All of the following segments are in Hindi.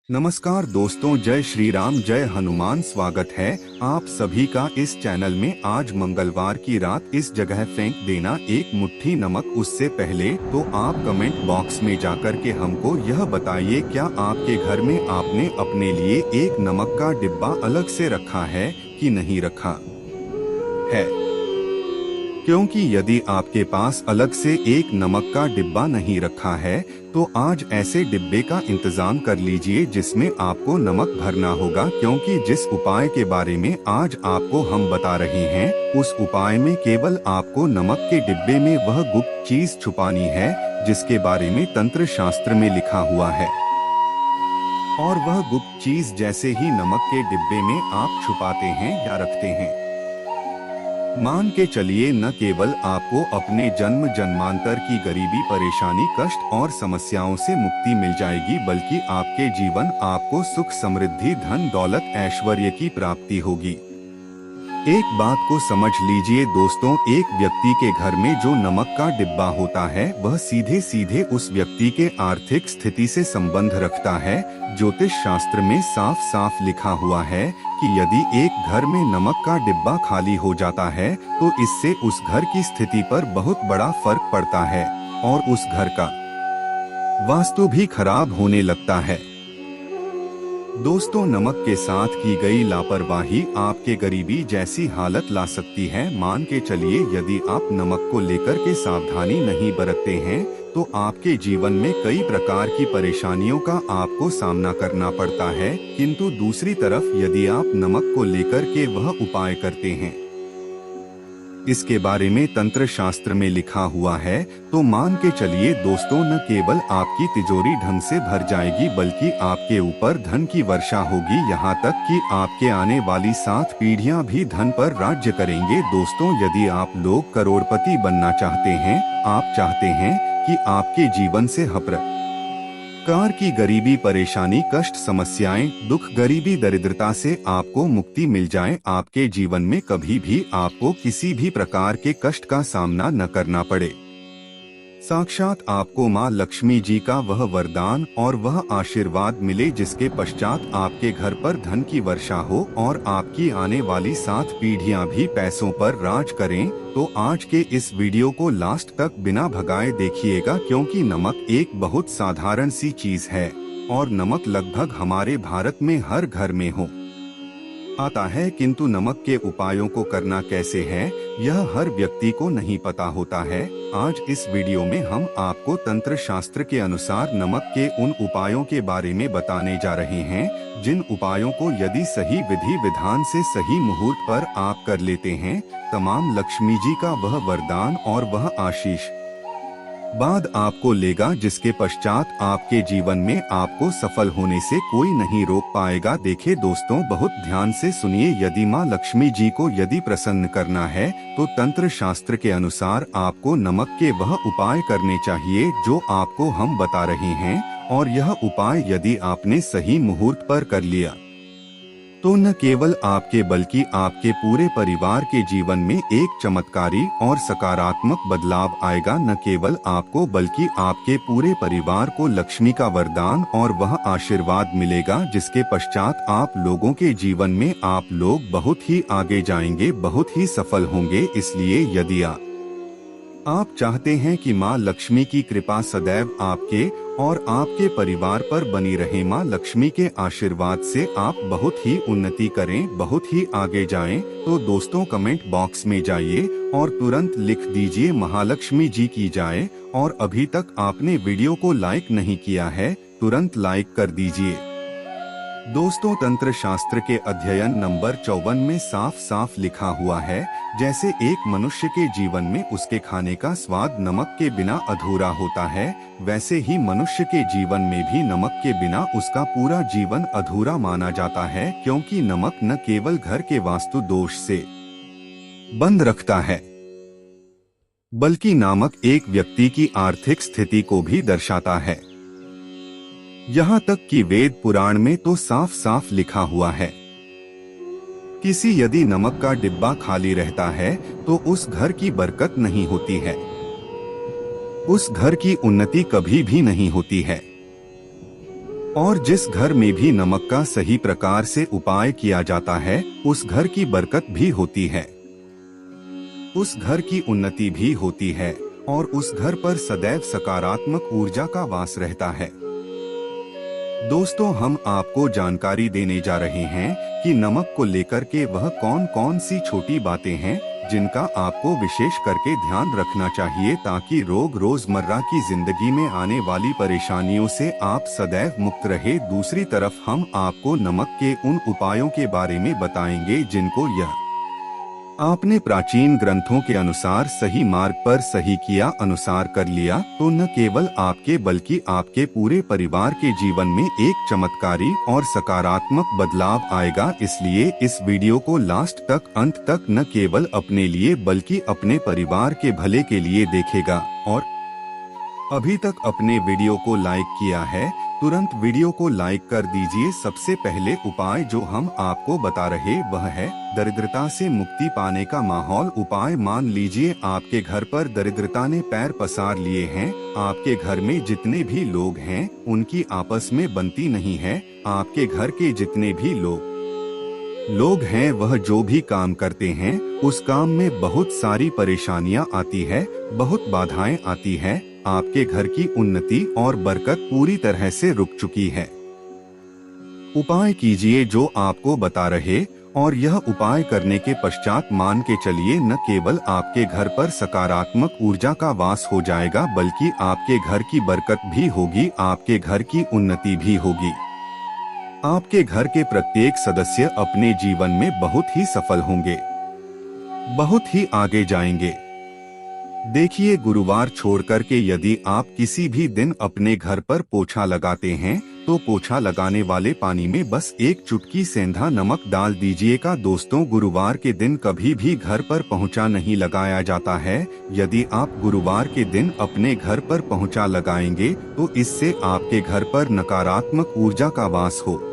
नमस्कार दोस्तों, जय श्री राम, जय हनुमान। स्वागत है आप सभी का इस चैनल में। आज मंगलवार की रात इस जगह फेंक देना एक मुट्ठी नमक। उससे पहले तो आप कमेंट बॉक्स में जाकर के हमको यह बताइए, क्या आपके घर में आपने अपने लिए एक नमक का डिब्बा अलग से रखा है कि नहीं रखा है? क्योंकि यदि आपके पास अलग से एक नमक का डिब्बा नहीं रखा है तो आज ऐसे डिब्बे का इंतजाम कर लीजिए जिसमें आपको नमक भरना होगा। क्योंकि जिस उपाय के बारे में आज आपको हम बता रहे हैं, उस उपाय में केवल आपको नमक के डिब्बे में वह गुप्त चीज छुपानी है जिसके बारे में तंत्र शास्त्र में लिखा हुआ है। और वह गुप्त चीज जैसे ही नमक के डिब्बे में आप छुपाते हैं या रखते हैं, मान के चलिए न केवल आपको अपने जन्म जन्मांतर की गरीबी, परेशानी, कष्ट और समस्याओं से मुक्ति मिल जाएगी, बल्कि आपके जीवन आपको सुख, समृद्धि, धन, दौलत, ऐश्वर्य की प्राप्ति होगी। एक बात को समझ लीजिए दोस्तों, एक व्यक्ति के घर में जो नमक का डिब्बा होता है वह सीधे सीधे उस व्यक्ति के आर्थिक स्थिति से संबंध रखता है। ज्योतिष शास्त्र में साफ साफ लिखा हुआ है कि यदि एक घर में नमक का डिब्बा खाली हो जाता है तो इससे उस घर की स्थिति पर बहुत बड़ा फर्क पड़ता है और उस घर का वास्तु भी खराब होने लगता है। दोस्तों, नमक के साथ की गई लापरवाही आपके गरीबी जैसी हालत ला सकती है। मान के चलिए यदि आप नमक को लेकर के सावधानी नहीं बरतते हैं तो आपके जीवन में कई प्रकार की परेशानियों का आपको सामना करना पड़ता है। किंतु दूसरी तरफ यदि आप नमक को लेकर के वह उपाय करते हैं, इसके बारे में तंत्र शास्त्र में लिखा हुआ है, तो मान के चलिए दोस्तों, न केवल आपकी तिजोरी ढंग से भर जाएगी बल्कि आपके ऊपर धन की वर्षा होगी। यहाँ तक कि आपके आने वाली 7 पीढ़ियाँ भी धन पर राज्य करेंगे। दोस्तों, यदि आप लोग करोड़पति बनना चाहते हैं, आप चाहते हैं कि आपके जीवन से हर प्रकार की गरीबी, परेशानी, कष्ट, समस्याएं, दुख, गरीबी, दरिद्रता से आपको मुक्ति मिल जाए, आपके जीवन में कभी भी आपको किसी भी प्रकार के कष्ट का सामना न करना पड़े, साक्षात आपको माँ लक्ष्मी जी का वह वरदान और वह आशीर्वाद मिले जिसके पश्चात आपके घर पर धन की वर्षा हो और आपकी आने वाली 7 पीढ़ियां भी पैसों पर राज करें, तो आज के इस वीडियो को लास्ट तक बिना भगाए देखिएगा। क्योंकि नमक एक बहुत साधारण सी चीज है और नमक लगभग हमारे भारत में हर घर में हो आता है, किंतु नमक के उपायों को करना कैसे है यह हर व्यक्ति को नहीं पता होता है। आज इस वीडियो में हम आपको तंत्र शास्त्र के अनुसार नमक के उन उपायों के बारे में बताने जा रहे हैं जिन उपायों को यदि सही विधि विधान से सही मुहूर्त पर आप कर लेते हैं, तमाम लक्ष्मी जी का वह वरदान और वह आशीष बाद आपको लेगा, जिसके पश्चात आपके जीवन में आपको सफल होने से कोई नहीं रोक पाएगा। देखिए दोस्तों, बहुत ध्यान से सुनिए, यदि माँ लक्ष्मी जी को यदि प्रसन्न करना है तो तंत्र शास्त्र के अनुसार आपको नमक के वह उपाय करने चाहिए जो आपको हम बता रहे हैं। और यह उपाय यदि आपने सही मुहूर्त पर कर लिया तो न केवल आपके बल्कि आपके पूरे परिवार के जीवन में एक चमत्कारी और सकारात्मक बदलाव आएगा। न केवल आपको बल्कि आपके पूरे परिवार को लक्ष्मी का वरदान और वह आशीर्वाद मिलेगा जिसके पश्चात आप लोगों के जीवन में आप लोग बहुत ही आगे जाएंगे, बहुत ही सफल होंगे। इसलिए यदि आप चाहते हैं कि माँ लक्ष्मी की कृपा सदैव आपके और आपके परिवार पर बनी रहे, माँ लक्ष्मी के आशीर्वाद से आप बहुत ही उन्नति करें, बहुत ही आगे जाएं, तो दोस्तों कमेंट बॉक्स में जाइए और तुरंत लिख दीजिए महालक्ष्मी जी की जाए। और अभी तक आपने वीडियो को लाइक नहीं किया है, तुरंत लाइक कर दीजिए। दोस्तों, तंत्र शास्त्र के अध्ययन नंबर 54 में साफ साफ लिखा हुआ है, जैसे एक मनुष्य के जीवन में उसके खाने का स्वाद नमक के बिना अधूरा होता है, वैसे ही मनुष्य के जीवन में भी नमक के बिना उसका पूरा जीवन अधूरा माना जाता है। क्योंकि नमक न केवल घर के वास्तु दोष से बंद रखता है, बल्कि नमक एक व्यक्ति की आर्थिक स्थिति को भी दर्शाता है। यहाँ तक कि वेद पुराण में तो साफ साफ लिखा हुआ है, किसी यदि नमक का डिब्बा खाली रहता है तो उस घर की बरकत नहीं होती है, उस घर की उन्नति कभी भी नहीं होती है। और जिस घर में भी नमक का सही प्रकार से उपाय किया जाता है, उस घर की बरकत भी होती है, उस घर की उन्नति भी होती है और उस घर पर सदैव सकारात्मक ऊर्जा का वास रहता है। दोस्तों, हम आपको जानकारी देने जा रहे हैं कि नमक को लेकर के वह कौन कौन सी छोटी बातें हैं जिनका आपको विशेष करके ध्यान रखना चाहिए, ताकि रोजमर्रा की जिंदगी में आने वाली परेशानियों से आप सदैव मुक्त रहे। दूसरी तरफ हम आपको नमक के उन उपायों के बारे में बताएंगे जिनको यह आपने प्राचीन ग्रंथों के अनुसार सही मार्ग पर सही किया अनुसार कर लिया तो न केवल आपके बल्कि आपके पूरे परिवार के जीवन में एक चमत्कारी और सकारात्मक बदलाव आएगा। इसलिए इस वीडियो को लास्ट तक अंत तक न केवल अपने लिए बल्कि अपने परिवार के भले के लिए देखेगा। और अभी तक अपने वीडियो को लाइक किया है, तुरंत वीडियो को लाइक कर दीजिए। सबसे पहले उपाय जो हम आपको बता रहे वह है दरिद्रता से मुक्ति पाने का माहौल उपाय। मान लीजिए आपके घर पर दरिद्रता ने पैर पसार लिए हैं, आपके घर में जितने भी लोग हैं उनकी आपस में बनती नहीं है, आपके घर के जितने भी लोग हैं वह जो भी काम करते हैं उस काम में बहुत सारी परेशानियां आती है, बहुत बाधाएं आती है, आपके घर की उन्नति और बरकत पूरी तरह से रुक चुकी है। उपाय कीजिए जो आपको बता रहे, और यह उपाय करने के पश्चात मान के चलिए न केवल आपके घर पर सकारात्मक ऊर्जा का वास हो जाएगा बल्कि आपके घर की बरकत भी होगी, आपके घर की उन्नति भी होगी। आपके घर के प्रत्येक सदस्य अपने जीवन में बहुत ही सफल होंगे, बहुत ही आगे जाएंगे। देखिए, गुरुवार छोड़कर के यदि आप किसी भी दिन अपने घर पर पोछा लगाते हैं तो पोछा लगाने वाले पानी में बस एक चुटकी सेंधा नमक डाल दीजिएगा। दोस्तों, गुरुवार के दिन कभी भी घर पर पोछा नहीं लगाया जाता है। यदि आप गुरुवार के दिन अपने घर पर पोछा लगाएंगे तो इससे आपके घर पर नकारात्मक ऊर्जा का वास हो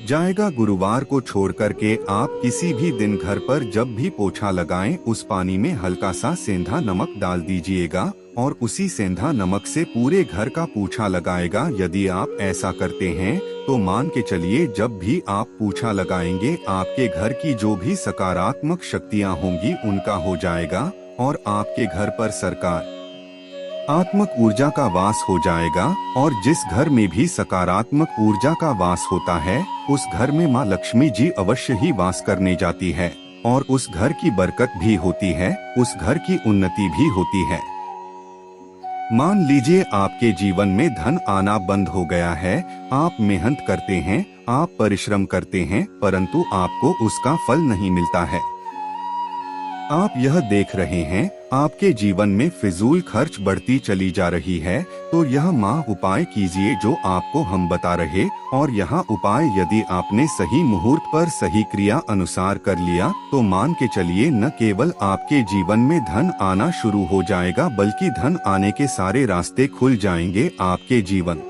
जाएगा। गुरुवार को छोड़ करके आप किसी भी दिन घर पर जब भी पोछा लगाएं उस पानी में हल्का सा सेंधा नमक डाल दीजिएगा और उसी सेंधा नमक से पूरे घर का पोछा लगाएगा। यदि आप ऐसा करते हैं तो मान के चलिए जब भी आप पोछा लगाएंगे आपके घर की जो भी सकारात्मक शक्तियां होंगी उनका हो जाएगा और आपके घर पर सकारात्मक ऊर्जा का वास हो जाएगा। और जिस घर में भी सकारात्मक ऊर्जा का वास होता है उस घर में माँ लक्ष्मी जी अवश्य ही वास करने जाती है और उस घर की बरकत भी होती है, उस घर की उन्नति भी होती है। मान लीजिए आपके जीवन में धन आना बंद हो गया है, आप मेहनत करते हैं, आप परिश्रम करते हैं, परंतु आपको उसका फल नहीं मिलता है। आप यह देख रहे हैं आपके जीवन में फिजूल खर्च बढ़ती चली जा रही है, तो यह माह उपाय कीजिए जो आपको हम बता रहे। और यह उपाय यदि आपने सही मुहूर्त पर सही क्रिया अनुसार कर लिया तो मान के चलिए न केवल आपके जीवन में धन आना शुरू हो जाएगा बल्कि धन आने के सारे रास्ते खुल जाएंगे। आपके जीवन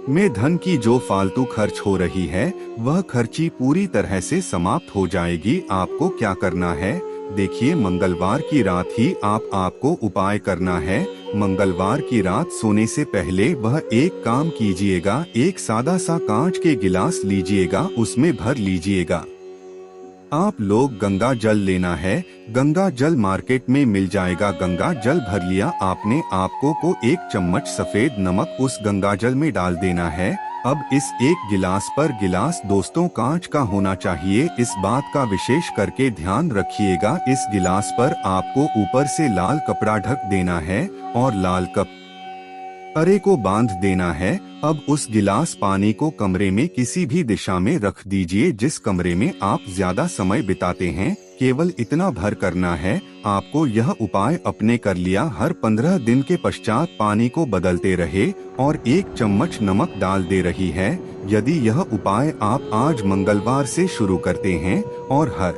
में धन की जो फालतू खर्च हो रही है वह खर्ची पूरी तरह से समाप्त हो जाएगी। आपको क्या करना है, देखिए, मंगलवार की रात ही आपको उपाय करना है। मंगलवार की रात सोने से पहले वह एक काम कीजिएगा, एक सादा सा कांच के गिलास लीजिएगा, उसमें भर लीजिएगा आप लोग गंगा जल लेना है। गंगा जल मार्केट में मिल जाएगा। गंगा जल भर लिया आपने, आपको को एक चम्मच सफेद नमक उस गंगा जल में डाल देना है। अब इस एक गिलास पर, गिलास दोस्तों कांच का होना चाहिए, इस बात का विशेष करके ध्यान रखिएगा। इस गिलास पर आपको ऊपर से लाल कपड़ा ढक देना है और लाल कपड़े को बांध देना है। अब उस गिलास पानी को कमरे में किसी भी दिशा में रख दीजिए जिस कमरे में आप ज्यादा समय बिताते हैं। केवल इतना भर करना है आपको। यह उपाय अपने कर लिया, हर 15 दिन के पश्चात पानी को बदलते रहे और एक चम्मच नमक डाल दे रही है। यदि यह उपाय आप आज मंगलवार से शुरू करते हैं और हर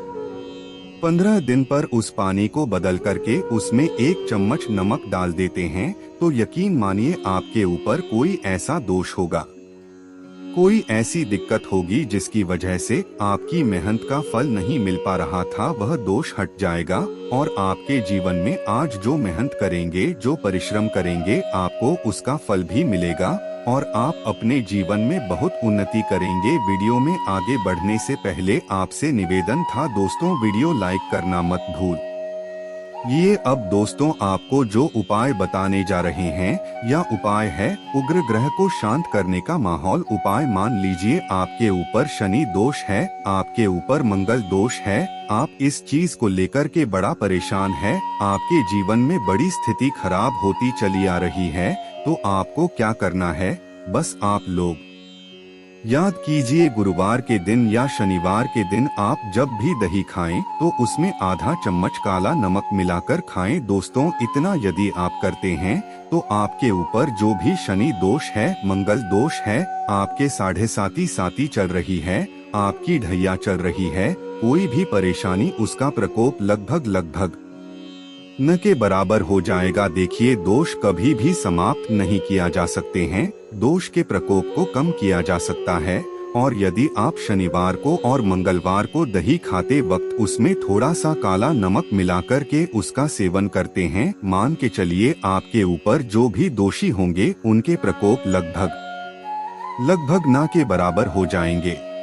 15 दिन पर उस पानी को बदल करके उसमें एक चम्मच नमक डाल देते हैं तो यकीन मानिए आपके ऊपर कोई ऐसा दोष होगा, कोई ऐसी दिक्कत होगी जिसकी वजह से आपकी मेहनत का फल नहीं मिल पा रहा था, वह दोष हट जाएगा। और आपके जीवन में आज जो मेहनत करेंगे, जो परिश्रम करेंगे, आपको उसका फल भी मिलेगा और आप अपने जीवन में बहुत उन्नति करेंगे। वीडियो में आगे बढ़ने से पहले आपसे निवेदन था दोस्तों, वीडियो लाइक करना मत भूल। ये अब दोस्तों आपको जो उपाय बताने जा रहे हैं यह उपाय है उग्र ग्रह को शांत करने का माहौल उपाय। मान लीजिए आपके ऊपर शनि दोष है, आपके ऊपर मंगल दोष है, आप इस चीज को लेकर के बड़ा परेशान है, आपके जीवन में बड़ी स्थिति खराब होती चली आ रही है। तो आपको क्या करना है, बस आप लोग याद कीजिए, गुरुवार के दिन या शनिवार के दिन आप जब भी दही खाएं तो उसमें आधा चम्मच काला नमक मिलाकर खाएं। दोस्तों इतना यदि आप करते हैं तो आपके ऊपर जो भी शनि दोष है, मंगल दोष है, आपके 7.5 चल रही है, आपकी ढैया चल रही है, कोई भी परेशानी, उसका प्रकोप लगभग न के बराबर हो जाएगा। देखिए, दोष कभी भी समाप्त नहीं किया जा सकते हैं, दोष के प्रकोप को कम किया जा सकता है। और यदि आप शनिवार को और मंगलवार को दही खाते वक्त उसमें थोड़ा सा काला नमक मिलाकर के उसका सेवन करते हैं, मान के चलिए आपके ऊपर जो भी दोषी होंगे उनके प्रकोप लगभग न के बराबर हो जाएंगे।